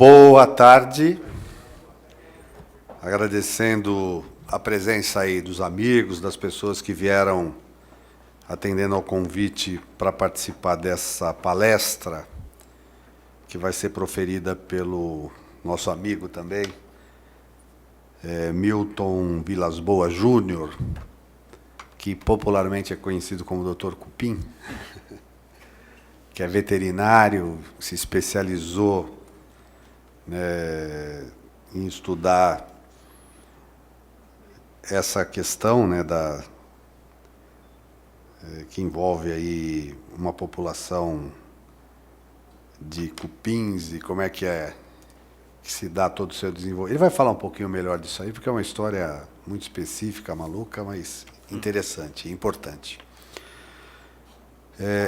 Boa tarde, agradecendo a presença aí dos amigos, das pessoas que vieram atendendo ao convite para participar dessa palestra, que vai ser proferida pelo nosso amigo também, Milton Vilas Boas Júnior, que popularmente é conhecido como Dr. Cupim, que é veterinário, se especializou em estudar essa questão, que envolve aí uma população de cupins e como é que se dá todo o seu desenvolvimento. Ele vai falar um pouquinho melhor disso aí, porque é uma história muito específica, maluca, mas interessante, importante.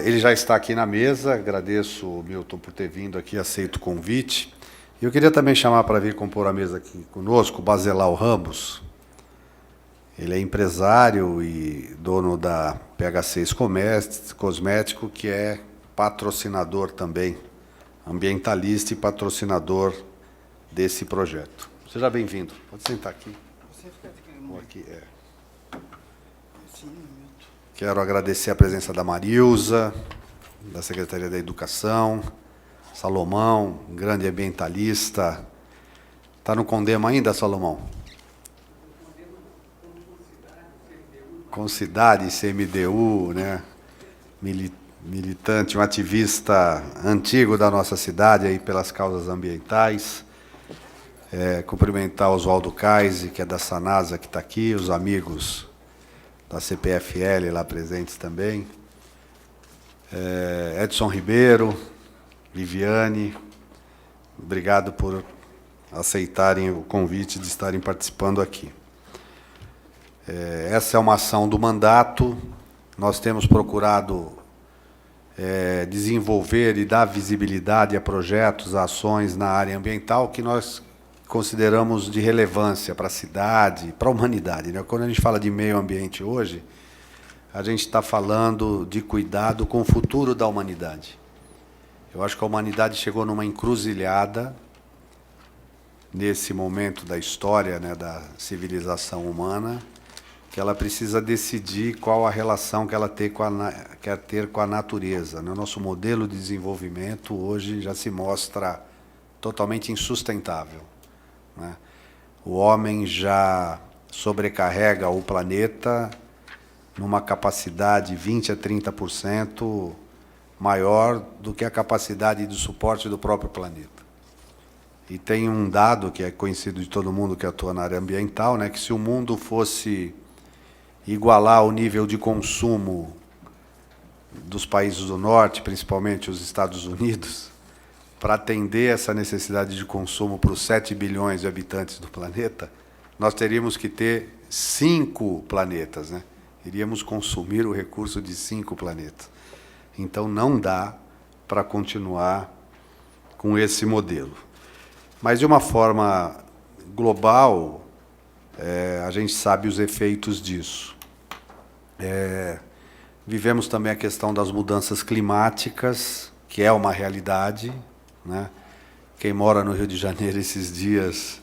Ele já está aqui na mesa, agradeço o Milton por ter vindo aqui, aceito o convite. Eu queria também chamar para vir compor a mesa aqui conosco o Bacelar Ramos. Ele é empresário e dono da PH6 Cosmético, que é patrocinador também, ambientalista e patrocinador desse projeto. Seja bem-vindo. Pode sentar aqui. Você fica aqui. Quero agradecer a presença da Marilza, da Secretaria da Educação, Salomão, um grande ambientalista. Está no Condema ainda, Salomão? Concidade, CMDU, né? Militante, um ativista antigo da nossa cidade aí pelas causas ambientais. Cumprimentar o Oswaldo Kaise, que é da Sanasa, que está aqui, os amigos da CPFL lá presentes também. Edson Ribeiro, Viviane, obrigado por aceitarem o convite de estarem participando aqui. Essa é uma ação do mandato. Nós temos procurado desenvolver e dar visibilidade a projetos, a ações na área ambiental que nós consideramos de relevância para a cidade, para a humanidade, né? Quando a gente fala de meio ambiente hoje, a gente está falando de cuidado com o futuro da humanidade. Eu acho que a humanidade chegou numa encruzilhada nesse momento da história, né, da civilização humana, que ela precisa decidir qual a relação que ela quer ter com a natureza, né? O nosso modelo de desenvolvimento hoje já se mostra totalmente insustentável, né? O homem já sobrecarrega o planeta numa capacidade 20% a 30% maior do que a capacidade de suporte do próprio planeta. E tem um dado que é conhecido de todo mundo que atua na área ambiental, né, que se o mundo fosse igualar o nível de consumo dos países do norte, principalmente os Estados Unidos, para atender essa necessidade de consumo para os 7 bilhões de habitantes do planeta, nós teríamos que ter 5 planetas, né? Iríamos consumir o recurso de 5 planetas. Então, não dá para continuar com esse modelo. Mas, de uma forma global, a gente sabe os efeitos disso. Vivemos também a questão das mudanças climáticas, que é uma realidade, né? Quem mora no Rio de Janeiro esses dias,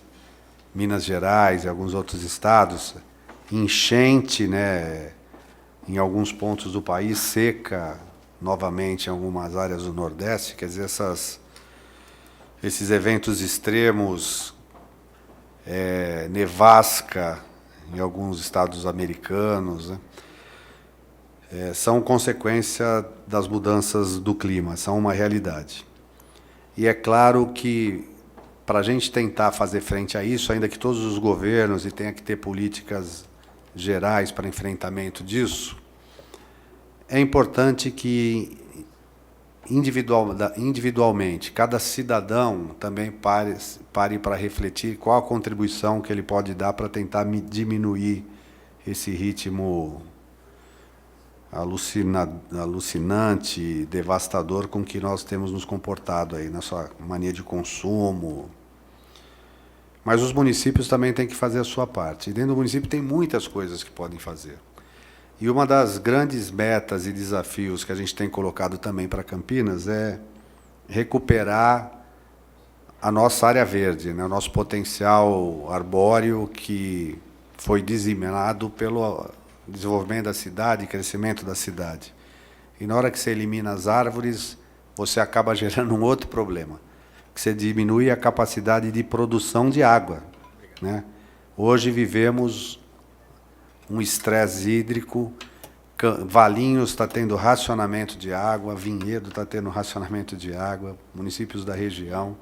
Minas Gerais e alguns outros estados, enchente, né, em alguns pontos do país, seca novamente em algumas áreas do Nordeste, quer dizer, esses eventos extremos, nevasca em alguns estados americanos, né, são consequência das mudanças do clima, são uma realidade. E é claro que, para a gente tentar fazer frente a isso, ainda que todos os governos e tenha que ter políticas gerais para enfrentamento disso, é importante que, individualmente, cada cidadão também pare para refletir qual a contribuição que ele pode dar para tentar diminuir esse ritmo alucinante, devastador com que nós temos nos comportado aí, na sua mania de consumo. Mas os municípios também têm que fazer a sua parte. E dentro do município tem muitas coisas que podem fazer. E uma das grandes metas e desafios que a gente tem colocado também para Campinas é recuperar a nossa área verde, né, o nosso potencial arbóreo que foi dizimado pelo desenvolvimento da cidade, crescimento da cidade. E na hora que você elimina as árvores, você acaba gerando um outro problema, que você diminui a capacidade de produção de água, né? Hoje vivemos um estresse hídrico, Valinhos está tendo racionamento de água, Vinhedo está tendo racionamento de água, municípios da região.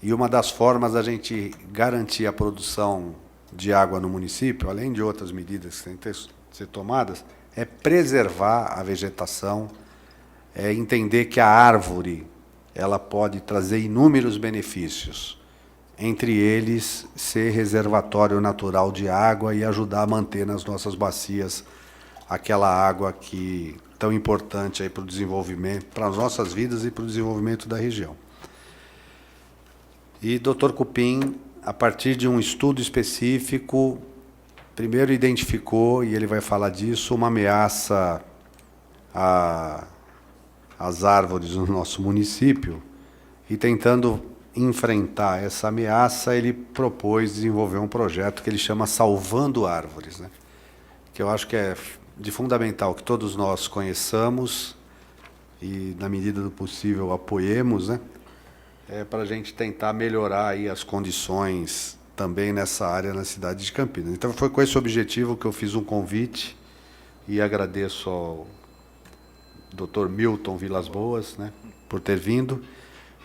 E uma das formas da gente garantir a produção de água no município, além de outras medidas que têm que ser tomadas, é preservar a vegetação, é entender que a árvore ela pode trazer inúmeros benefícios, entre eles ser reservatório natural de água e ajudar a manter nas nossas bacias aquela água que tão importante aí para o desenvolvimento, para as nossas vidas e para o desenvolvimento da região. E Dr. Cupim, a partir de um estudo específico, primeiro identificou, e ele vai falar disso, uma ameaça às árvores no nosso município, e tentando enfrentar essa ameaça, ele propôs desenvolver um projeto que ele chama Salvando Árvores, né? Que eu acho que é de fundamental que todos nós conheçamos e, na medida do possível, apoiemos, né? Para a gente tentar melhorar aí as condições também nessa área na cidade de Campinas. Então, foi com esse objetivo que eu fiz um convite e agradeço ao Dr. Milton Vilas Boas, né, por ter vindo,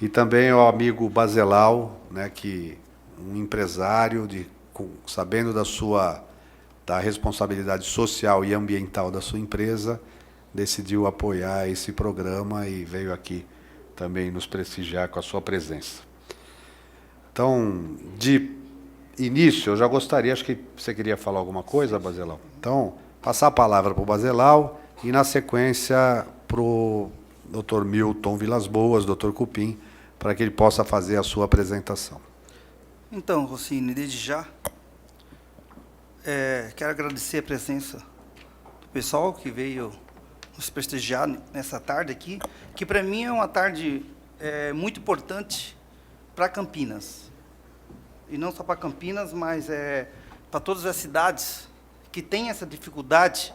e também ao amigo Baselau, né, que um empresário, sabendo da responsabilidade social e ambiental da sua empresa, decidiu apoiar esse programa e veio aqui também nos prestigiar com a sua presença. Então, de início, eu já gostaria, acho que você queria falar alguma coisa, Baselau? Então, passar a palavra para o Baselau e, na sequência, para o Dr. Milton Vilas Boas, Dr. Cupim, para que ele possa fazer a sua apresentação. Então, Rossini, desde já, quero agradecer a presença do pessoal que veio nos prestigiar nessa tarde aqui, que para mim é uma tarde muito importante para Campinas. E não só para Campinas, mas para todas as cidades que têm essa dificuldade,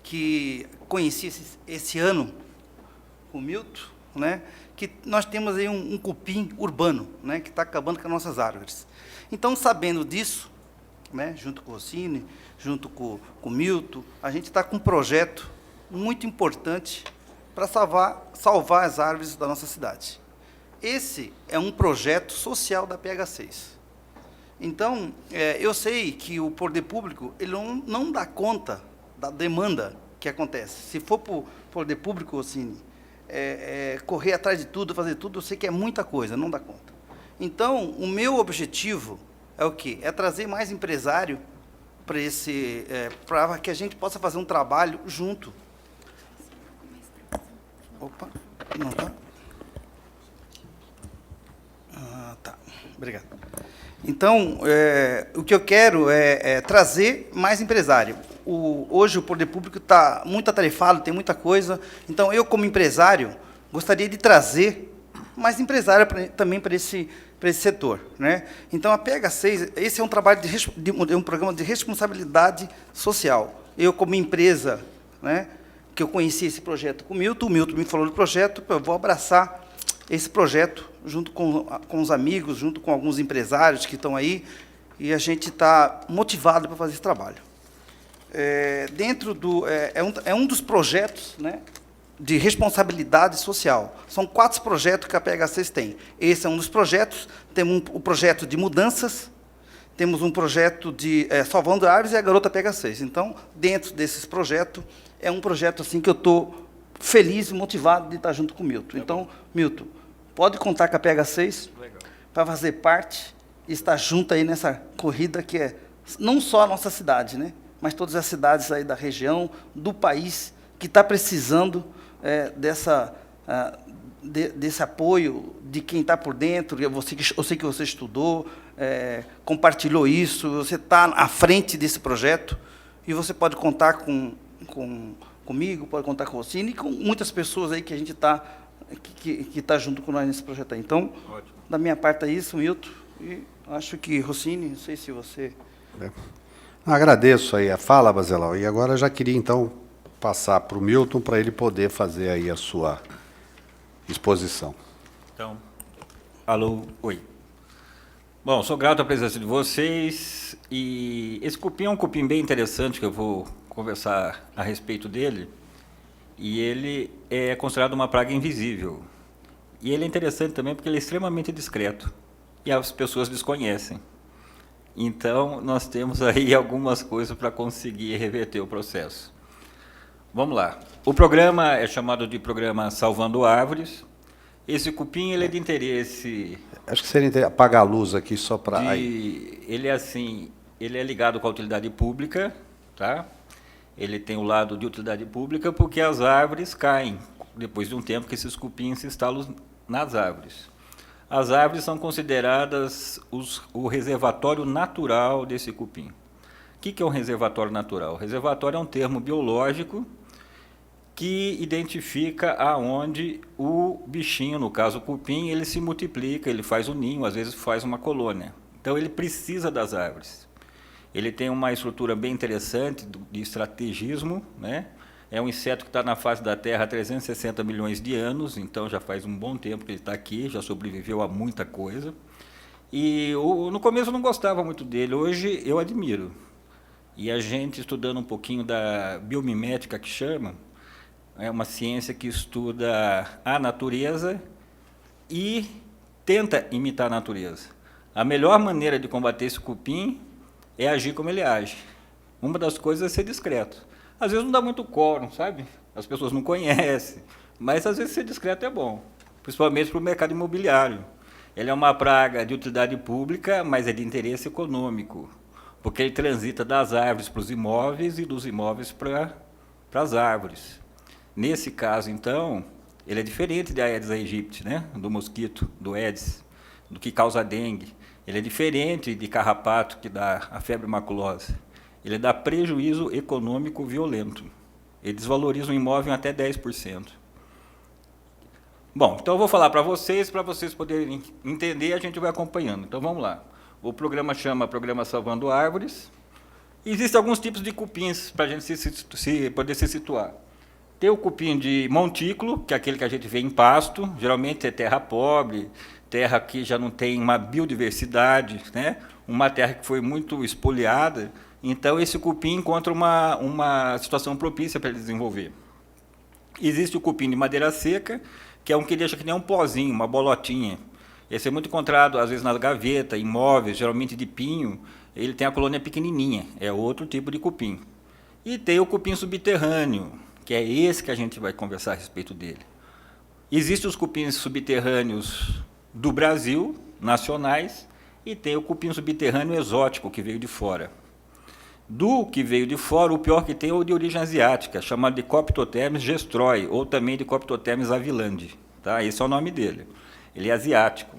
que conheci esse ano com o Milton, né, que nós temos aí um cupim urbano, né, que está acabando com as nossas árvores. Então, sabendo disso, né, junto com o Rossini, junto com o Milton, a gente está com um projeto muito importante para salvar as árvores da nossa cidade. Esse é um projeto social da PH6. Então, eu sei que o poder público ele não dá conta da demanda que acontece. Se for para o poder público, assim, correr atrás de tudo, fazer tudo, eu sei que é muita coisa, não dá conta. Então, o meu objetivo é o quê? É trazer mais empresário para que a gente possa fazer um trabalho junto. Opa, não tá? Tá, obrigado. Então, o que eu quero é trazer mais empresário. Hoje o poder público está muito atarefado, tem muita coisa. Então, eu, como empresário, gostaria de trazer mais empresário também para esse setor, né? Então, a PH6, esse é um trabalho um programa de responsabilidade social. Eu, como empresa, né, que eu conheci esse projeto com o Milton me falou do projeto, eu vou abraçar esse projeto junto com os amigos, junto com alguns empresários que estão aí, e a gente está motivado para fazer esse trabalho. É um dos projetos, né, de responsabilidade social. São 4 projetos que a PH6 tem. Esse é um dos projetos. Temos o projeto de mudanças, temos um projeto de Salvando Árvores e a Garota PH6. Então, dentro desses projetos, é um projeto assim que eu estou feliz e motivado de estar junto com o Milton. Então, Milton, pode contar com a PH6 para fazer parte e estar junto aí nessa corrida que é não só a nossa cidade, né, mas todas as cidades aí da região, do país, que está precisando desse apoio de quem está por dentro. Eu sei que você estudou, compartilhou isso, você está à frente desse projeto, e você pode contar comigo, pode contar com o Rossini e com muitas pessoas aí que a gente está que está junto com nós nesse projeto aí. Então, Ótimo. da minha parte é isso, Milton. E acho que, Rossini, não sei se você... Agradeço aí a fala, Bacelar. E agora eu já queria, então, passar para o Milton para ele poder fazer aí a sua exposição. Então, alô, oi. Bom, sou grato à presença de vocês, e esse cupim é um cupim bem interessante, que eu vou conversar a respeito dele, e ele é considerado uma praga invisível. E ele é interessante também porque ele é extremamente discreto, e as pessoas desconhecem. Então, nós temos aí algumas coisas para conseguir reverter o processo. Vamos lá. O programa é chamado de Programa Salvando Árvores. Esse cupim ele é de interesse... Acho que seria apagar a luz aqui só para... Ele é assim, ele é ligado com a utilidade pública, tá? Ele tem o lado de utilidade pública porque as árvores caem depois de um tempo que esses cupins se instalam nas árvores. As árvores são consideradas o reservatório natural desse cupim. O que é um reservatório natural? O reservatório é um termo biológico que identifica aonde o bichinho, no caso o cupim, ele se multiplica, ele faz um ninho, às vezes faz uma colônia. Então ele precisa das árvores. Ele tem uma estrutura bem interessante de estrategismo, né? É um inseto que está na face da Terra há 360 milhões de anos, então já faz um bom tempo que ele está aqui, já sobreviveu a muita coisa. E no começo eu não gostava muito dele, hoje eu admiro. E a gente, estudando um pouquinho da biomimética, que chama, é uma ciência que estuda a natureza e tenta imitar a natureza. A melhor maneira de combater esse cupim é agir como ele age. Uma das coisas é ser discreto. Às vezes não dá muito quórum, sabe? As pessoas não conhecem, mas às vezes ser discreto é bom, principalmente para o mercado imobiliário. Ele é uma praga de utilidade pública, mas é de interesse econômico, porque ele transita das árvores para os imóveis e dos imóveis para as árvores. Nesse caso, então, ele é diferente da Aedes aegypti, né? Do mosquito, do Aedes, do que causa dengue. Ele é diferente de carrapato, que dá a febre maculosa. Ele dá prejuízo econômico violento. Ele desvaloriza o imóvel em até 10%. Bom, então eu vou falar para vocês poderem entender, e a gente vai acompanhando. Então vamos lá. O programa chama Programa Salvando Árvores. Existem alguns tipos de cupins para a gente poder se situar. Tem o cupim de montículo, que é aquele que a gente vê em pasto, geralmente é terra pobre, terra que já não tem uma biodiversidade, né? Uma terra que foi muito espoliada. Então, esse cupim encontra uma situação propícia para ele desenvolver. Existe o cupim de madeira seca, que é um que deixa que nem um pozinho, uma bolotinha. Esse é muito encontrado, às vezes, na gaveta, em móveis, geralmente de pinho. Ele tem a colônia pequenininha, é outro tipo de cupim. E tem o cupim subterrâneo, que é esse que a gente vai conversar a respeito dele. Existem os cupins subterrâneos do Brasil, nacionais, e tem o cupim subterrâneo exótico, que veio de fora. Do que veio de fora, o pior que tem é o de origem asiática, chamado de Coptotemis gestroi, ou também de Coptotemis avilandi. Tá? Esse é o nome dele. Ele é asiático.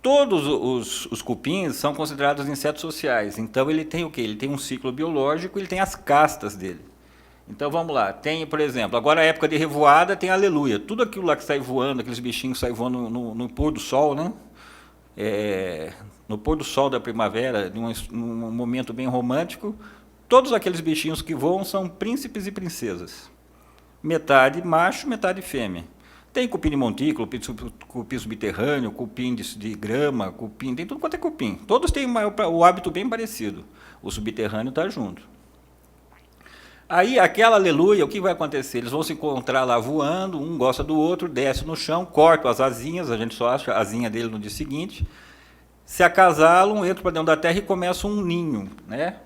Todos os cupins são considerados insetos sociais. Então, ele tem o quê? Ele tem um ciclo biológico, ele tem as castas dele. Então, vamos lá. Tem, por exemplo, agora a época de revoada tem aleluia. Tudo aquilo lá que sai voando, aqueles bichinhos que saem voando no pôr do sol, né? No pôr do sol da primavera, num momento bem romântico, todos aqueles bichinhos que voam são príncipes e princesas. Metade macho, metade fêmea. Tem cupim de montículo, cupim subterrâneo, cupim de grama, cupim, tem tudo quanto é cupim. Todos têm o hábito bem parecido. O subterrâneo está junto. Aí, aquela aleluia, o que vai acontecer? Eles vão se encontrar lá voando, um gosta do outro, desce no chão, corta as asinhas, a gente só acha a asinha dele no dia seguinte, se acasalam, entram para dentro da terra e começam um ninho, né?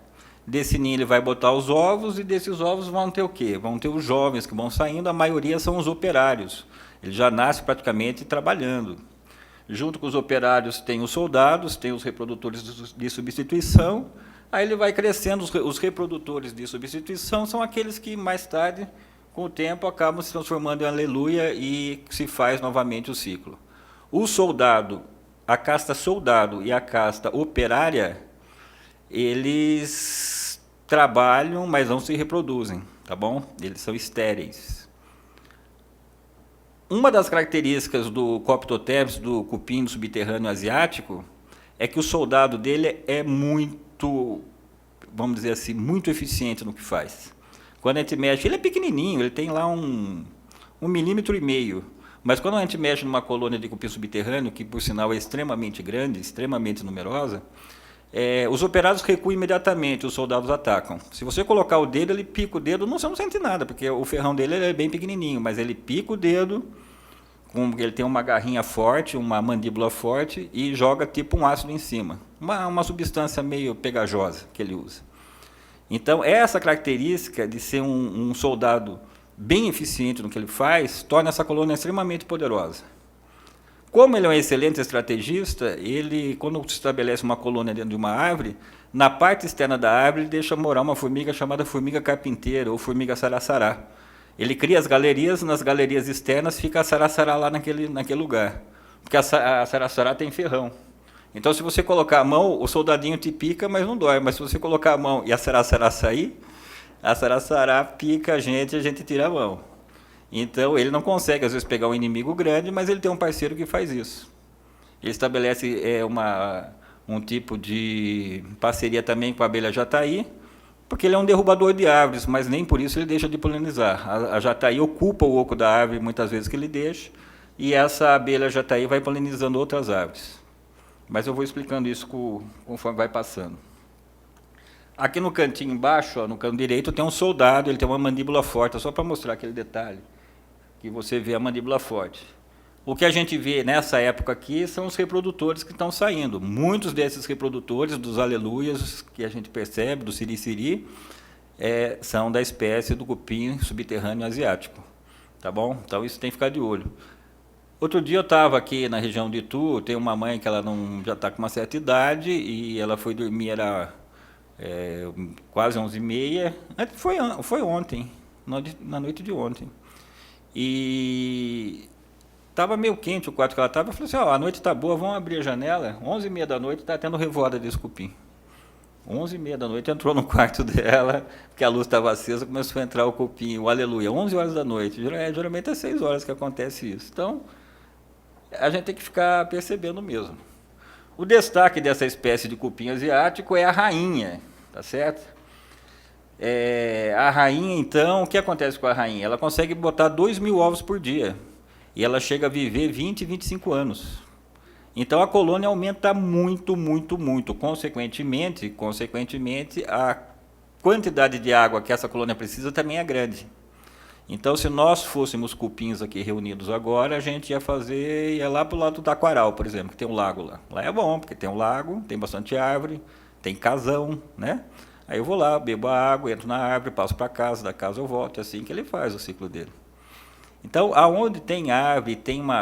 Desse ninho ele vai botar os ovos, e desses ovos vão ter o quê? Vão ter os jovens que vão saindo, a maioria são os operários. Ele já nasce praticamente trabalhando. Junto com os operários tem os soldados, tem os reprodutores de substituição. Aí ele vai crescendo, os reprodutores de substituição são aqueles que mais tarde, com o tempo, acabam se transformando em aleluia e se faz novamente o ciclo. O soldado, a casta soldado e a casta operária, eles trabalham, mas não se reproduzem, tá bom? Eles são estéreis. Uma das características do Coptoteps, do cupim do subterrâneo asiático, é que o soldado dele é muito, vamos dizer assim, muito eficiente no que faz. Quando a gente mexe, ele é pequenininho, ele tem lá um milímetro e meio. Mas quando a gente mexe numa colônia de cupim subterrâneo, que por sinal é extremamente grande, extremamente numerosa, os operários recuam imediatamente, os soldados atacam. Se você colocar o dedo, ele pica o dedo, você não sente nada, porque o ferrão dele é bem pequenininho, mas ele pica o dedo, ele tem uma garrinha forte, uma mandíbula forte, e joga tipo um ácido em cima. Uma substância meio pegajosa que ele usa. Então, essa característica de ser um soldado bem eficiente no que ele faz, torna essa colônia extremamente poderosa. Como ele é um excelente estrategista, ele, quando se estabelece uma colônia dentro de uma árvore, na parte externa da árvore, ele deixa morar uma formiga chamada formiga carpinteira, ou formiga saraçará. Ele cria as galerias, nas galerias externas fica a saraçará lá naquele lugar, porque a saraçará tem ferrão. Então, se você colocar a mão, o soldadinho te pica, mas não dói. Mas se você colocar a mão e a saraçará sair, a saraçará pica a gente tira a mão. Então, ele não consegue, às vezes, pegar um inimigo grande, mas ele tem um parceiro que faz isso. Ele estabelece um tipo de parceria também com a abelha jataí, porque ele é um derrubador de árvores, mas nem por isso ele deixa de polinizar. A jataí ocupa o oco da árvore, muitas vezes, que ele deixa, e essa abelha jataí vai polinizando outras árvores. Mas eu vou explicando isso conforme vai passando. Aqui no cantinho embaixo, no canto direito, tem um soldado, ele tem uma mandíbula forte, só para mostrar aquele detalhe, que você vê a mandíbula forte. O que a gente vê nessa época aqui são os reprodutores que estão saindo. Muitos desses reprodutores, dos aleluias, que a gente percebe, do siri-siri, são da espécie do cupim subterrâneo asiático. Tá bom? Então, isso tem que ficar de olho. Outro dia eu estava aqui na região de Itu, tem uma mãe que ela já está com uma certa idade, e ela foi dormir, era quase 11h30, foi ontem, na noite de ontem. E estava meio quente o quarto que ela estava, eu falei assim, a noite está boa, vamos abrir a janela. 11h30 da noite está tendo revoada desse cupim. 11h30 da noite entrou no quarto dela, porque a luz estava acesa, começou a entrar o cupim, o aleluia, 11 horas da noite. Geralmente é 6 horas que acontece isso. Então, a gente tem que ficar percebendo mesmo. O destaque dessa espécie de cupim asiático é a rainha, tá certo? A rainha, então, o que acontece com a rainha? Ela consegue botar 2.000 ovos por dia, e ela chega a viver 20, 25 anos. Então, a colônia aumenta muito, muito, muito. Consequentemente, a quantidade de água que essa colônia precisa também é grande. Então, se nós fôssemos cupins aqui reunidos agora, a gente ia lá para o lado do Taquaral, por exemplo, que tem um lago lá. Lá é bom, porque tem um lago, tem bastante árvore, tem casão, né? Aí eu vou lá, bebo a água, entro na árvore, passo para casa, da casa eu volto, é assim que ele faz o ciclo dele. Então, aonde tem árvore, tem uma